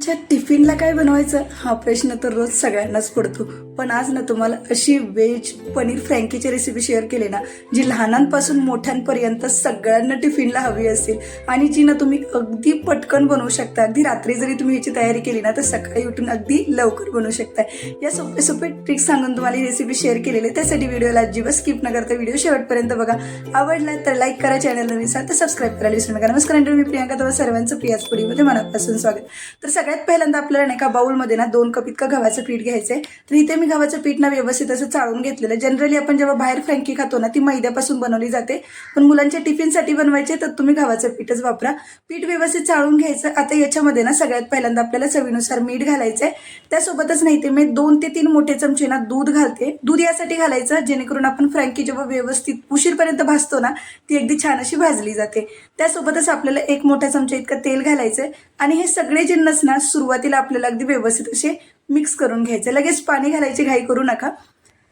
अच्छा, टिफिनला काय बनवायचं हा प्रश्न तर रोज सगळ्यांनाच पडतो. पण आज ना तुम्हाला अशी व्हेज पनीर फ्रँकीची रेसिपी शेअर केली ना, जी लहानांपासून मोठ्यांपर्यंत सगळ्यांना टिफिनला हवी असेल आणि जी ना तुम्ही अगदी पटकन बनवू शकता. अगदी रात्री जरी तुम्ही याची तयारी केली ना तर सकाळी उठून अगदी लवकर बनवू शकता. या सोपे सोपे ट्रिक्स सांगून तुम्हाला ही रेसिपी शेअर केलेली आहे. त्यासाठी व्हिडिओला अजिबात स्किप न करता व्हिडिओ शेवटपर्यंत बघा. आवडला तर लाईक करा, चॅनलला नवीन तर सबस्क्राईब करायला विसरू नका. नमस्कार, मी प्रियांका, तुम्हाला सर्वांचं प्रियाज पुडीमध्ये मनापासून स्वागत. तर सगळ्यात पहिल्यांदा आपल्याला नाही का बाउलमध्ये ना 2 कप इतकं गव्हाचं पीठ घ्यायचंय. तर इथे मी गव्हाचं पीठ ना व्यवस्थित असं चाळून घेतलेलं. जनरली आपण जेव्हा बाहेर फ्रँकी खातो ना ती मैद्यापासून बनवली जाते, पण मुलांच्या टिफिनसाठी बनवायचे तर तुम्ही गव्हाचं पीठच वापरा. पीठ व्यवस्थित चाळून घ्यायचं. आता याच्यामध्ये ना सगळ्यात पहिल्यांदा आपल्याला चवीनुसार मीठ घालायचंय. त्यासोबतच नाही ते मी 2 ते 3 मोठे चमचे ना दूध घालते. दूध यासाठी घालायचं जेणेकरून आपण फ्रँकी जेव्हा व्यवस्थित उशीरपर्यंत भाजतो ना ती अगदी छान अशी भाजली जाते. त्यासोबतच आपल्याला 1 मोठा चमचा इतकं तेल घालायचंय आणि हे सगळे जिन्नस ना सुरुवातीला आपल्याला अगदी व्यवस्थित असे मिक्स करून घ्यायचे. लगेच पाणी घालायची घाई करू नका.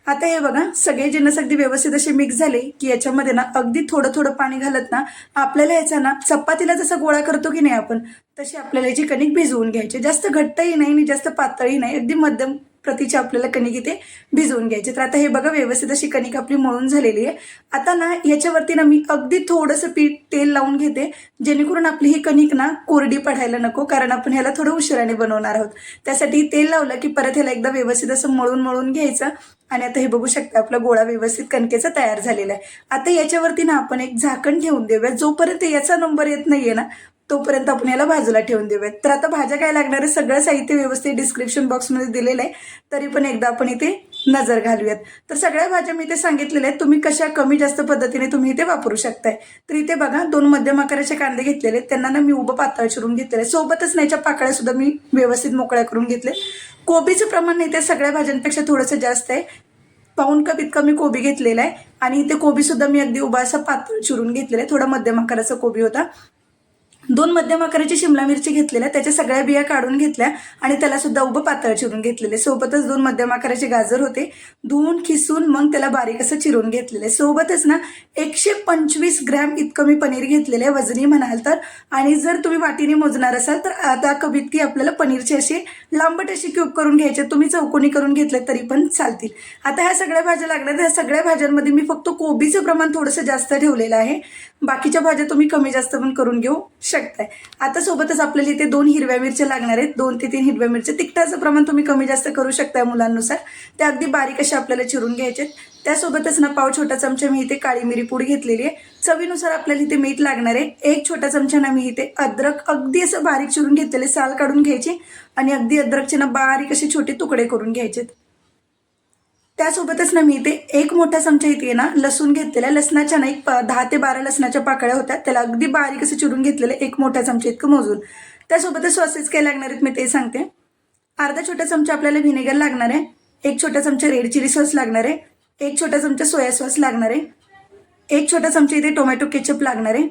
आता हे बघा, सगळे जिन्नस अगदी व्यवस्थित असे मिक्स झाले की याच्यामध्ये ना अगदी थोडं थोडं पाणी घालत ना आपल्याला याचा ना चपातीला जसा गोळा करतो की नाही आपण, तशी आपल्याला याची कणिक भिजवून घ्यायची. जास्त घट्टही नाही आणि जास्त पातळही नाही, अगदी मध्यम प्रतीची आपल्याला कणिक इथे भिजवून घ्यायची. तर आता हे बघा, व्यवस्थित अशी कणिक आपली मळून झालेली आहे. आता ना याच्यावरती ना मी अगदी थोडंसं पीठ तेल लावून घेते जेणेकरून आपली ही कणिक ना कोरडी पडायला नको, कारण आपण ह्याला थोडं उशिराने बनवणार आहोत. त्यासाठी तेल लावलं की परत ह्याला एकदा व्यवस्थित असं मळून घ्यायचं. आणि आता हे बघू शकता आपला गोळा व्यवस्थित कणकेचा तयार झालेला आहे. आता याच्यावरती ना आपण एक झाकण ठेवून देऊया. जोपर्यंत याचा नंबर येत नाहीये ना तोपर्यंत आपण याला बाजूला ठेवून देऊयात. तर आता भाज्या काय लागणार आहे सगळं साहित्य व्यवस्थित डिस्क्रिप्शन बॉक्समध्ये दिलेलं आहे, तरी पण एकदा आपण इथे नजर घालूयात. तर सगळ्या भाज्या मी इथे सांगितलेल्या आहेत, तुम्ही कशा कमी जास्त पद्धतीने तुम्ही इथे वापरू शकताय. तर इथे बघा 2 मध्यम आकाराचे कांदे घेतलेले, त्यांना ना मी उभं पातळ चिरून घेतलेले. सोबतच नाहीच्या पाकळ्या सुद्धा मी व्यवस्थित मोकळ्या करून घेतले. कोबीचं प्रमाण नाही ते सगळ्या भाज्यांपेक्षा थोडंसं जास्त आहे. 1 कप इतका मी कोबी घेतलेला आहे आणि इथे कोबी सुद्धा मी अगदी उभा असा पातळ चिरून घेतलेला आहे. थोडा मध्यम आकाराचा कोबी होता. 2 मध्यम आकाराची शिमला मिरची घेतलेल्या, त्याच्या सगळ्या बिया काढून घेतल्या आणि त्याला सुद्धा उभं पातळ चिरून घेतलेले. सोबतच 2 मध्यम आकाराचे गाजर होते, धुवून खिसून मग त्याला बारीक असं चिरून घेतलेले. सोबतच ना 125 ग्रॅम इतकं मी पनीर घेतलेलं आहे वजनी म्हणाल तर. आणि जर तुम्ही वाटीने मोजणार असाल तर आता कप इतकी आपल्याला पनीरचे असे लांबट असे क्यूब करून घ्यायचे. तुम्ही चौकोनी करून घेतले तरी पण चालतील. आता ह्या सगळ्या भाज्या लागणार. ह्या सगळ्या भाज्यांमध्ये मी फक्त कोबीचं प्रमाण थोडंसं जास्त ठेवलेलं आहे. बाकीच्या भाज्या तुम्ही कमी जास्त पण करून घेऊ शकताय. आता सोबतच आपल्याला इथे 2 हिरव्या मिरच्या लागणार आहेत. 2 ते 3 हिरव्या मिरच्या. तिखटाचं प्रमाण तुम्ही कमी जास्त करू शकताय मुलांनुसार. त्या अगदी बारीक अशा आपल्याला चिरून घ्यायचे. त्यासोबतच ना 1/4 छोटा चमचा मी इथे काळी मिरी पूड घेतलेली आहे. चवीनुसार आपल्याला इथे मीठ लागणार आहे. 1 छोटा चमचा ना मी इथे अद्रक अगदी असं बारीक चिरून घेतलेले, साल काढून घ्यायची आणि अगदी अद्रकचे ना बारीक असे छोटे तुकडे करून घ्यायचे. त्यासोबतच ना मी इथे 1 मोठा चमचा इथे ना लसूण घेतलेला. लसणाच्या ना 10 ते 12 लसणाच्या पाकळ्या होत्या, त्याला अगदी बारीक असं चिरून घेतलेलं 1 मोठा चमचा इतकं मोजून. त्यासोबतच सॉसेस काय लागणार आहेत मी ते सांगते. अर्धा छोटा चमचा आपल्याला व्हिनेगर लागणार आहे. 1 छोटा चमचा रेड चिली सॉस लागणार आहे. 1 छोटा चमचा सोया सॉस लागणार आहे. 1 छोटा चमचा इथे टोमॅटो केचप लागणार आहे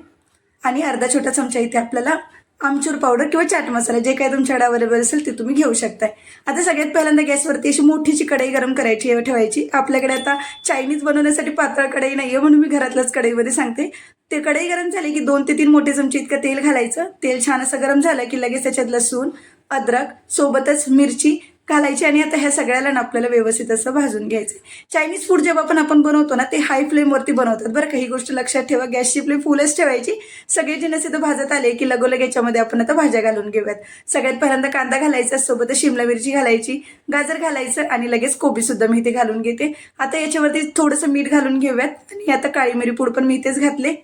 आणि अर्धा छोटा चमचा इथे आपल्याला आमचूर पावडर किंवा चाट मसाला जे काही तुमच्याकडे अवेलेबल असेल ते तुम्ही घेऊ शकताय. आता सगळ्यात पहिल्यांदा गॅसवरती अशी मोठीची कढई गरम करायची ठेवायची. आपल्याकडे आता चायनीज बनवण्यासाठी पातळ कढई नाहीये म्हणून मी घरातल्याच कढईमध्ये सांगते. ते कढई गरम झाली की 2 ते 3 मोठे चमचे इतकं तेल घालायचं. तेल छान असं गरम झालं की लगेच त्याच्यात लसूण, अद्रक सोबतच मिरची घालायची आणि आता ह्या सगळ्याला ना आपल्याला व्यवस्थित असं भाजून घ्यायचं. चायनीज फूड जेव्हा पण आपण बनवतो ना ते हाय फ्लेमवरती बनवतात बरं का, ही गोष्ट लक्षात ठेवा. गॅसची फ्लेम फुलच ठेवायची. सगळे जिन्नस इथं भाजत आले की लगोलग याच्यामध्ये आपण आता भाज्या घालून घेऊयात. सगळ्यात पहिल्यांदा कांदा घालायचा, सोबतच शिमला मिरची घालायची, गाजर घालायचं आणि लगेच कोबी सुद्धा मी इथे घालून घेते. आता याच्यावरती थोडंसं मीठ घालून घेऊयात आणि आता काळी मिरी पूड पण मी इथेच घातले.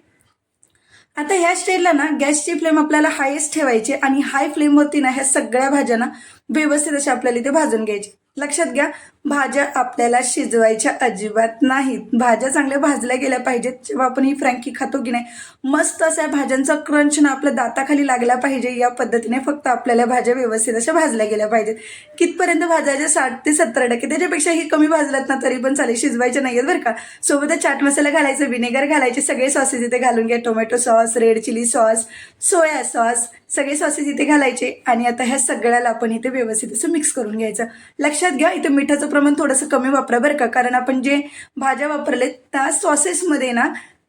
आता ह्या स्टेजला ना गॅसची फ्लेम आपल्याला हायेस्ट ठेवायची आणि हाय फ्लेमवरती ना ह्या सगळ्या भाज्या ना व्यवस्थित अशा आपल्याला इथे भाजून घ्यायची. लक्षात घ्या, भाज्या आपल्याला शिजवायच्या अजिबात नाहीत. भाज्या चांगल्या भाजल्या गेल्या पाहिजेत. जेव्हा आपण ही फ्रँकी खातो की नाही मस्त अशा भाज्यांचा क्रंच ना आपल्या दाताखाली लागला पाहिजे. या पद्धतीने फक्त आपल्याला भाज्या व्यवस्थित अशा भाजल्या गेल्या पाहिजेत. कितपर्यंत भाजायच्या? 60 ते 70%. त्याच्यापेक्षाही कमी भाजलात ना तरी पण चालेल, शिजवायच्या नाहीयेत बरं का. सोबतच चाट मसाला घालायचा, व्हिनेगर घालायचे, सगळे सॉसेस इथे घालून घ्या. Tomato sauce, red chilli sauce, soya sauce, सगळे सॉसेस इथे घालायचे आणि आता ह्या सगळ्याला आपण इथे व्यवस्थित असं मिक्स करून घ्यायचं. लक्षात घ्या, इथे मिठाचं प्रमाण थोडंसं कमी वापरा बरं का, कारण आपण जे भाज्या वापरले त्या सॉसेसमध्ये ना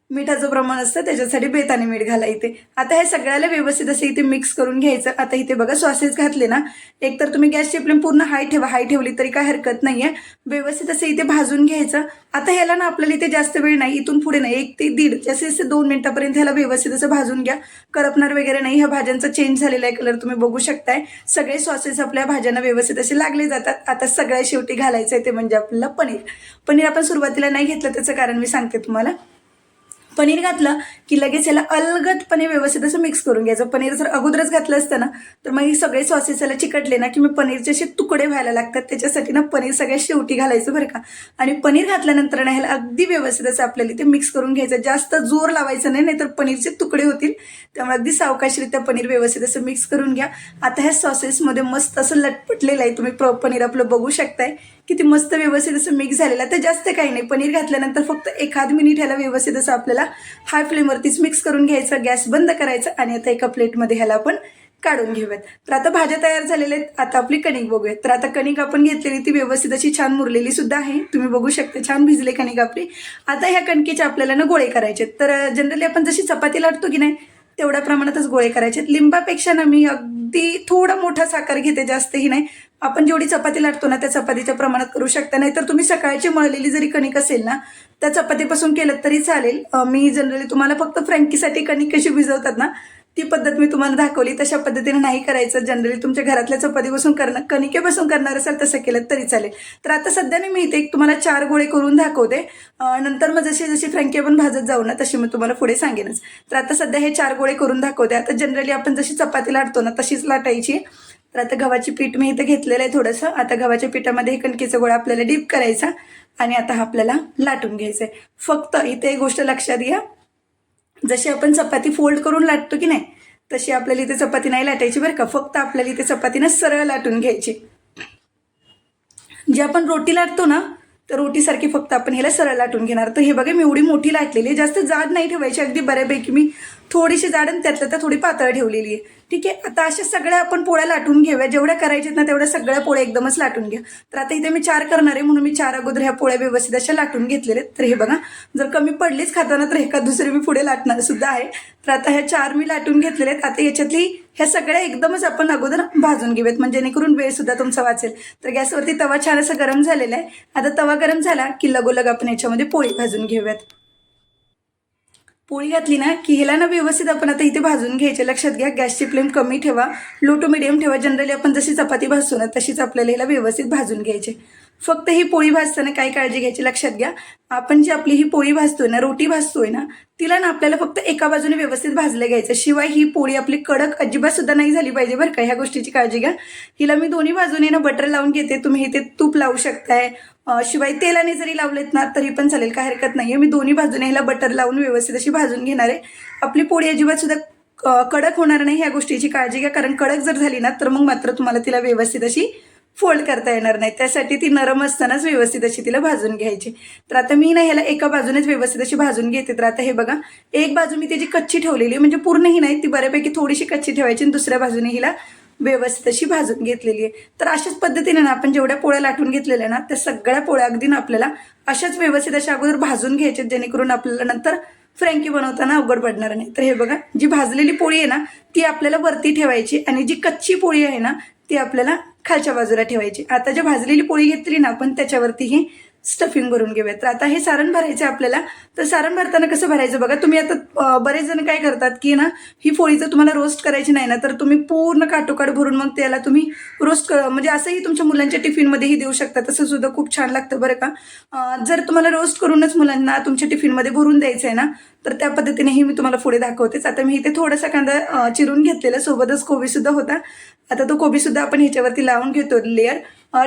मिठाचं प्रमाण असतं त्याच्यासाठी बेताने मीठ घाला इथे. आता हे सगळ्याला व्यवस्थित असं इथे मिक्स करून घ्यायचं. आता इथे बघा सॉसेस घातले ना, एकतर तुम्ही गॅसची फ्लेम पूर्ण हाय ठेवा, हाय ठेवली तरी काय हरकत नाहीये. व्यवस्थित असं इथे भाजून घ्यायचं. आता ह्याला ना आपल्याला इथे जास्त वेळ नाही, इथून पुढे नाही, 1 ते 1.5 जास्तीत जास्त 2 मिनिटापर्यंत ह्याला व्यवस्थित असं भाजून घ्या. करपणार वगैरे नाही. ह्या भाज्यांचा चेंज झालेला आहे कलर, तुम्ही बघू शकताय. सगळे सॉसेस आपल्या भाज्यांना व्यवस्थित असे लागले जातात. आता सगळ्या शेवटी घालायचं आहे ते म्हणजे आपल्याला पनीर आपण सुरुवातीला नाही घेतलं, त्याचं कारण मी सांगते तुम्हाला. पनीर घातलं की लगेच याला अलगदपणे व्यवस्थित असं मिक्स करून घ्यायचं. पनीर जर अगोदरच घातलं असतं ना तर मग हे सगळे सॉसेस याला चिकटले ना की मग पनीरचे असे तुकडे व्हायला लागतात. त्याच्यासाठी ना पनीर सगळ्यात शेवटी घालायचं बरं का. आणि पनीर घातल्यानंतर ना ह्याला अगदी व्यवस्थित असं आपल्याला इथे मिक्स करून घ्यायचं. जास्त जोर लावायचं नाही, नाहीतर पनीरचे तुकडे होतील. त्यामुळे अगदी सावकाशरित्या पनीर व्यवस्थित असं मिक्स करून घ्या. आता ह्या सॉसेसमध्ये मस्त असं लटपटलेलं आहे. तुम्ही पनीर आपलं बघू शकताय किती मस्त व्यवस्थित असं मिक्स झालेलं आहे. तर जास्त काही नाही, पनीर घातल्यानंतर फक्त 1 मिनिट ह्याला व्यवस्थित असं आपल्याला हाय फ्लेमवरतीच मिक्स करून घ्यायचं. गॅस बंद करायचं आणि आता एका प्लेटमध्ये ह्याला आपण काढून घेऊयात. तर आता भाज्या तयार झालेल्या आहेत. आता आपली कणिक बघूयात. तर आता कणिक आपण घेतलेली ती व्यवस्थित अशी छान मुरलेली सुद्धा आहे, तुम्ही बघू शकता. छान भिजले कणिक आपली. आता ह्या कणकेचे आपल्याला ना गोळे करायचे. तर जनरली आपण जशी चपाती लाटतो की नाही तेवढ्या प्रमाणातच गोळे करायचे. लिंबापेक्षा ना मी अगदी थोडा मोठा साखर घेते, जास्तही नाही. आपण जेवढी चपाती लाटतो ना त्या चपातीच्या प्रमाणात करू शकता. नाही तर तुम्ही सकाळची मळलेली जरी कणिक असेल ना त्या चपातीपासून केलं तरी चालेल. मी जनरली तुम्हाला फक्त फ्रँकीसाठी कणिक कशी भिजवतात ना ती पद्धत मी तुम्हाला दाखवली. तशा पद्धतीने नाही करायचं. जनरली तुमच्या घरातल्या चपातीपासून कणिकेपासून करणार असाल तसं केलं तरी चालेल. तर आता सध्याने मी इथे तुम्हाला 4 गोळे करून दाखवते. नंतर मग जशी जशी फ्रँकी आपण भाजत जाऊ ना तशी मी तुम्हाला पुढे सांगेनच. तर आता सध्या हे 4 गोळे करून दाखवते. आता जनरली आपण जशी चपाती लाटतो ना तशीच लाटायची. तर आता गव्हाची पीठ मी इथं घेतलेलं आहे थोडंसं. आता गव्हाच्या पिठामध्ये हे कणकेचा गोळा आपल्याला डीप करायचा आणि आता हा आपल्याला लाटून घ्यायचा आहे. फक्त इथे एक गोष्ट लक्षात घ्या, जशी आपण चपाती फोल्ड करून लाटतो की नाही तशी आपल्याला इथे चपाती नाही लाटायची बरं का. फक्त आपल्याला इथे चपातीनं सरळ लाटून घ्यायची. जी आपण रोटी लाटतो ना तर रोटीसारखी फक्त आपण ह्याला सरळ लाटून घेणार. तर हे बघा मी एवढी मोठी लाटलेली आहे, जास्त जाड नाही ठेवायची, अगदी बऱ्यापैकी मी थोडीशी जाड आणि त्यातल्या तर थोडी पातळ ठेवलेली आहे. ठीक आहे. आता अशा सगळ्या आपण पोळ्या लाटून घेऊया. जेवढ्या करायच्यात ना तेवढ्या सगळ्या पोळ्या एकदमच लाटून घ्या. तर आता इथे मी 4 करणार आहे म्हणून मी 4 अगोदर ह्या पोळ्या व्यवस्थित अशा लाटून घेतलेल्या आहेत. तर हे बघा जर कमी पडलीच खाताना तर एखाद दुसरी मी पुढे लाटणार सुद्धा आहे. तर आता ह्या 4 मी लाटून घेतलेल्या आहेत. आता याच्यातली ह्या सगळ्या एकदमच आपण अगोदर भाजून घेऊयात म्हणजे जेणेकरून वेळ सुद्धा तुमचा वाचेल. तर गॅसवरती तवा छान असा गरम झालेला आहे. आता तवा गरम झाला की लगोलग आपण याच्यामध्ये पोळी भाजून घेऊयात. पोळी घातली ना की ह्याला ना व्यवस्थित आपण आता इथे भाजून घ्यायचे. लक्षात घ्या गॅसची फ्लेम कमी ठेवा, लो टू मिडियम ठेवा. जनरली आपण जशी चपाती भाजतो ना तशीच आपल्याला ह्याला व्यवस्थित भाजून घ्यायचे. फक्त ही पोळी भाजताना काय काळजी घ्यायची लक्षात घ्या, आपण जी आपली ही पोळी भाजतोय ना रोटी भाजतोय ना तिला ना आपल्याला फक्त एका बाजूने व्यवस्थित भाजलं घ्यायचं. शिवाय ही पोळी आपली कडक अजिबात सुद्धा नाही झाली पाहिजे बरं का. ह्या गोष्टीची काळजी घ्या. हिला मी दोन्ही बाजूने ना बटर लावून घेते. तुम्ही इथे तूप लावू शकताय, शिवाय तेलाने जरी लावलेत ना तरी पण चालेल, काय हरकत नाहीये. मी दोन्ही बाजूने ह्याला बटर लावून व्यवस्थित अशी भाजून घेणार आहे. आपली पोळी अजिबात सुद्धा कडक होणार नाही ह्या गोष्टीची काळजी घ्या. कारण कडक जर झाली ना तर मग मात्र तुम्हाला तिला व्यवस्थित अशी फोल्ड करता येणार नाही. त्यासाठी ती नरम असतानाच व्यवस्थित अशी तिला भाजून घ्यायची. तर आता मी ना ह्याला एका बाजूनेच व्यवस्थित अशी भाजून घेते. तर आता हे बघा एक बाजू मी त्याची कच्ची ठेवलेली आहे, म्हणजे पूर्णही नाही, ती बऱ्यापैकी थोडीशी कच्ची ठेवायची आणि दुसऱ्या बाजूने हिला व्यवस्थित अशी भाजून घेतलेली आहे. तर अशाच पद्धतीने ना आपण जेवढ्या पोळ्या लाटून घेतलेल्या ना त्या सगळ्या पोळ्या अगदी ना आपल्याला अशाच व्यवस्थित अशा अगोदर भाजून घ्यायच्या जेणेकरून आपल्याला नंतर फ्रँकी बनवताना अवघड पडणार नाही. तर हे बघा जी भाजलेली पोळी आहे ना ती आपल्याला वरती ठेवायची आणि जी कच्ची पोळी आहे ना ती आपल्याला खालच्या बाजूला ठेवायची. आता जी भाजलेली पोळी घेतली ना आपण त्याच्यावरती ही स्टफिंग भरून घेऊया. तर आता हे सारण भरायचं आपल्याला. तर सारण भरताना कसं भरायचं बघा, तुम्ही आता बरेच जण काय करतात की ना ही पोळी जर तुम्हाला रोस्ट करायची नाही ना तर तुम्ही पूर्ण काटोकाट भरून मग त्याला तुम्ही रोस्ट म्हणजे असंही तुमच्या मुलांच्या टिफिनमध्येही देऊ शकता. तसं सुद्धा खूप छान लागतं बरं का. जर तुम्हाला रोस्ट करूनच मुलांना तुमच्या टिफिनमध्ये भरून द्यायचं आहे ना तर त्या पद्धतीनेही मी तुम्हाला पुढे दाखवतेच. आता मी इथे थोडासा कांदा चिरून घेतलेला, सोबतच कोबी सुद्धा होता. आता तो कोबी सुद्धा आपण ह्याच्यावरती लावून घेतो लेअर.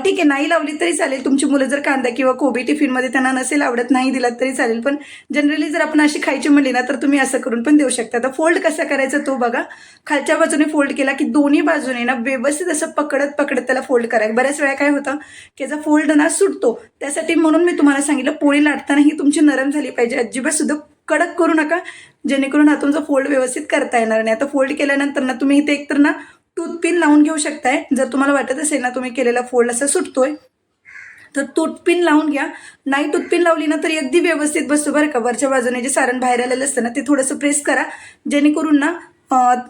ठीक आहे, नाही लावली तरी चालेल. तुमची मुलं जर कांदा किंवा कोबी टिफिनमध्ये त्यांना नसेल आवडत, नाही दिलात तरी चालेल. पण जनरली जर आपण अशी खायची म्हणली ना तर तुम्ही असं करून पण देऊ शकता. आता फोल्ड कसा करायचा तो बघा. खालच्या बाजूने फोल्ड केला की दोन्ही बाजूने ना व्यवस्थित असं पकडत पकडत त्याला फोल्ड करायचं. बऱ्याच वेळा काय होतं की याचा फोल्ड ना सुटतो. त्यासाठी म्हणून मी तुम्हाला सांगितलं पोळी लाटताना ही तुमची नरम झाली पाहिजे, अजिबात सुद्धा कडक करू नका, जेणेकरून हा तुमचा फोल्ड व्यवस्थित करता येणार नाही. आता फोल्ड केल्यानंतर ना तुम्ही इथे एकतर ना टूथपिन लावून घेऊ शकताय जर तुम्हाला वाटत असेल ना तुम्ही केलेला फोल्ड असा सुटतोय. तर टूथपिन लावून घ्या. नाही टूथपिन लावली ना तरी अगदी व्यवस्थित बसतो बरं का. वरच्या बाजूने जे सारण बाहेर आलेलं असतं ना ते थोडंसं प्रेस करा, जेणेकरून ना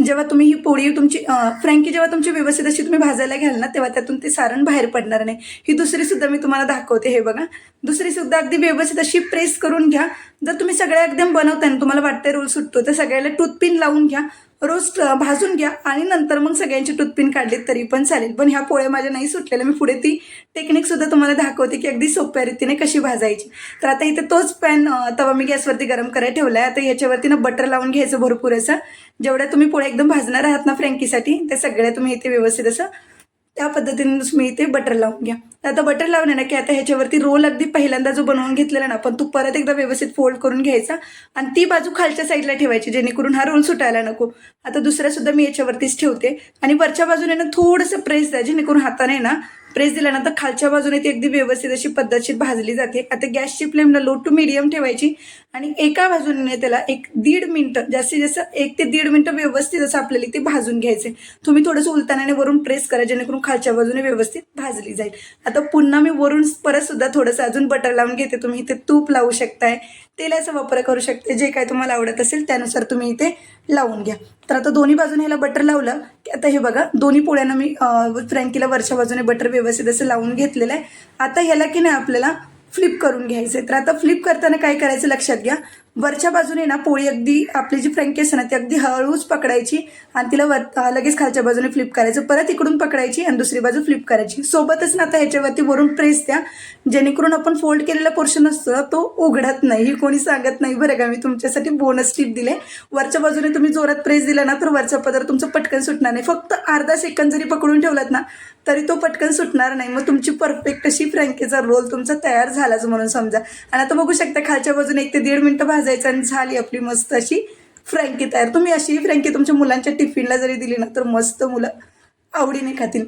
जेव्हा तुम्ही ही पोळी तुमची फ्रँकी जेव्हा तुमची व्यवस्थित अशी तुम्ही भाजायला घ्याल ना तेव्हा त्यातून ते सारण बाहेर पडणार नाही. ही दुसरी सुद्धा मी तुम्हाला दाखवते. हे बघा, दुसरी सुद्धा अगदी व्यवस्थित अशी प्रेस करून घ्या. जर तुम्ही सगळ्या एकदम बनवताय ना तुम्हाला वाटतंय रोल सुटतो तर सगळ्याला टूथपिन लावून घ्या, रोस्ट भाजून घ्या आणि नंतर मग सगळ्यांची टूथपिन काढली तरी पण चालेल. पण ह्या पोळ्या माझ्या नाही सुटलेल्या. मी पुढे ती टेक्निक सुद्धा तुम्हाला दाखवते की अगदी सोप्या रीतीने कशी भाजायची. तर आता इथे तोच पॅन तवा मी गॅसवरती गरम करायला ठेवला आहे. आता ह्याच्यावरती ना बटर लावून घ्यायचं भरपूर असं. जेवढ्या तुम्ही पोळ्या एकदम भाजणार आहात ना फ्रँकीसाठी त्या सगळ्या तुम्ही इथे व्यवस्थित असं त्या पद्धतीने तुम्ही इथे बटर लावून घ्या. आता बटर लावून ना की आता ह्याच्यावरती रोल अगदी पहिल्यांदा जो बनवून घेतलेला ना पण तो परत एकदा व्यवस्थित फोल्ड करून घ्यायचा आणि ती बाजू खालच्या साईडला ठेवायची जेणेकरून हा रोल सुटायला नको. आता दुसऱ्या सुद्धा मी याच्यावरतीच ठेवते आणि वरच्या बाजूने ना थोडंसं प्रेस द्या, जेणेकरून हाताने ना प्रेस दिल्यानंतर खालच्या बाजूने ती अगदी व्यवस्थित अशी पद्धतशीर भाजली जाते. आता गॅसची फ्लेमला लो टू मीडियम ठेवायची आणि एका बाजूने त्याला 1-1.5 मिनिटं जास्तीत जास्त 1 ते 1.5 मिनिटं व्यवस्थित असं आपल्याला ते भाजून घ्यायचे. तुम्ही थोडंसं उलतानाने वरून प्रेस करा जेणेकरून खालच्या बाजूने व्यवस्थित भाजली जाईल. आता पुन्हा मी वरून परत सुद्धा थोडंसं अजून बटर लावून घेते. तुम्ही इथे तूप लावू शकताय, तेलाचा वापर करू शकते, जे काय तुम्हाला आवडत असेल त्यानुसार तुम्ही इथे लावून घ्या. तर आता दोन्ही बाजूने ह्याला बटर लावलं की आता हे बघा दोन्ही पोळ्यांना मी फ्रँकीला वरच्या बाजूने बटर व्यवस्थित असं लावून घेतलेलं आहे. आता ह्याला की नाही आपल्याला फ्लिप करून घ्यायचं आहे. तर आता फ्लिप करताना काय करायचं लक्षात घ्या, वरच्या बाजूने ना पोळी अगदी आपली जी फ्रँकी असते ना ती अगदी हळूच पकडायची आणि तिला लगेच खालच्या बाजूने फ्लिप करायचं, परत इकडून पकडायची आणि दुसरी बाजू फ्लिप करायची. सोबतच ना आता ह्याच्यावरती वरून प्रेस द्या जेणेकरून आपण फोल्ड केलेला पोर्शन असतो तो उघडत नाही. ही कोणी सांगत नाही बरं का, मी तुमच्यासाठी बोनस टिप दिले. वरच्या बाजूने तुम्ही जोरात प्रेस दिला ना तर वरचा पदर तुमचं पटकन सुटणार नाही. फक्त अर्धा सेकंद जरी पकडून ठेवलात ना तरी तो पटकन सुटणार नाही. मग तुमची परफेक्ट अशी फ्रँकीचा रोल तुमचा तयार झालाच म्हणून समजा. आणि आता बघू शकता खालच्या बाजूने 1 ते 1.5 मिनिटं भाजायचं आणि झाली आपली मस्त अशी फ्रँकी तयार. तुम्ही अशी फ्रँकी तुमच्या मुलांच्या टिफिनला जरी दिली ना तर मस्त मुलं आवडीने खातील.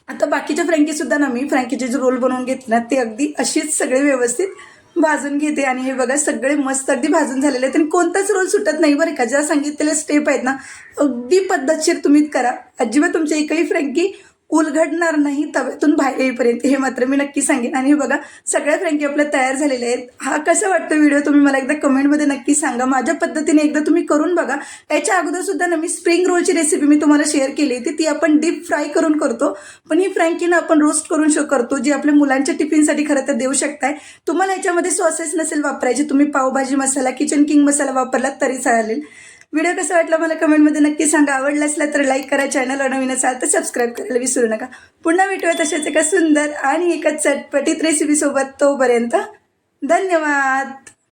आता बाकीच्या फ्रँकी सुद्धा ना मी फ्रँकीचे जे रोल बनवून घेतले ना ते अगदी अशीच सगळे व्यवस्थित भाजून घेते आणि हे बघा सगळे मस्त अगदी भाजून झालेले आहेत आणि कोणताच रोल सुटत नाही बरं का. ज्या सांगितलेल्या स्टेप आहेत ना अगदी पद्धतशीर तुम्ही करा, अजिबात तुमच्या एकही फ्रँकी उलगडणार नाही तव्यातून बाहेर येईपर्यंत, हे मात्र मी नक्की सांगेन. आणि हे बघा सगळ्या फ्रँकी आपल्या तयार झालेल्या आहेत. हा कसा वाटतो व्हिडिओ तुम्ही मला एकदा कमेंटमध्ये नक्की सांगा. माझ्या पद्धतीने एकदा तुम्ही करून बघा. याच्या अगोदर सुद्धा ना मी स्प्रिंग रोलची रेसिपी मी तुम्हाला शेअर केली होती, ती आपण डीप फ्राय करून करतो, पण ही फ्रँकी ना आपण रोस्ट करून करतो, जी आपल्या मुलांच्या टिफिनसाठी खरं तर देऊ शकताय. तुम्हाला याच्यामध्ये सॉसेस नसेल वापरायचे, तुम्ही पावभाजी मसाला किचन किंग मसाला वापरला तरी चालेल. व्हिडिओ कसा वाटला मला कमेंटमध्ये नक्की सांगा. आवडला असला तर लाईक करा, चॅनलवर नवीन असाल तर सबस्क्राईब करायला विसरू नका. पुन्हा भेटूया तशाच एका सुंदर आणि एका चटपटीत रेसिपीसोबत. तोपर्यंत धन्यवाद.